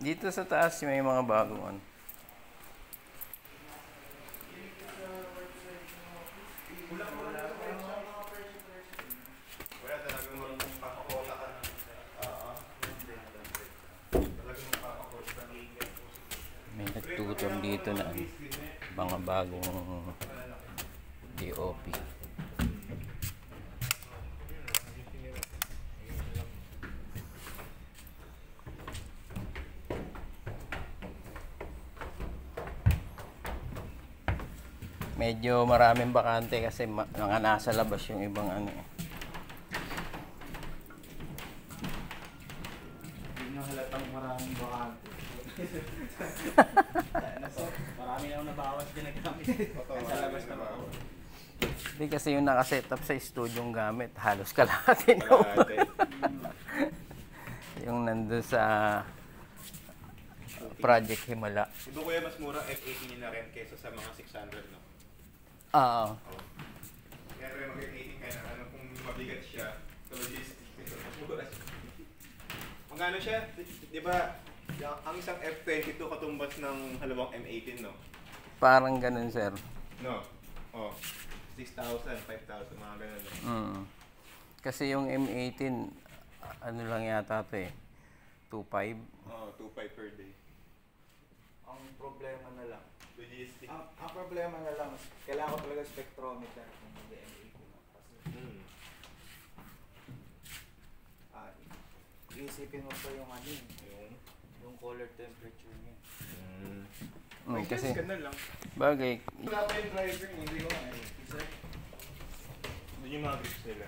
Dito sa taas may mga bagong ano. Wala talagang magpapakota ka. May nagtutor dito na ano, mga bagong DOP. Medyo maraming bakante kasi mga nasa labas yung ibang ano eh. Hindi nyo halatang maraming bakante. Marami na nabawas din nagamit. Nasa labas na ako. Hindi kasi yung nakaset up sa studio yung gamit, halos kalahati na. Yung nandun sa Project Himala. Iba kuya, mas mura F18 na rin kaysa sa mga 600, no? Oo. Kaya rin mag-F18 kaya ano, kung mabigat siya, sa logistics, mas mura siya. Magkano siya? Di ba, ang isang F22 katumbas ng halawang M18, no? Parang ganun, sir. No? Oh, 6,000, 5,000, mga ganun. No? Kasi yung M18, ano lang yata ito eh, 2.5. Oh, 2,500 per day. Ang problema na lang. Logistics. Ang problema na lang, kailangan ko talaga spectrometer kung mag-MA ko na. Kasi, iisipin mo pa yung ano yung color temperature niya. Kasi, ka na lang. bagay, Wala pa yung driver, hindi ko nga eh. Doon yung mga grips nila.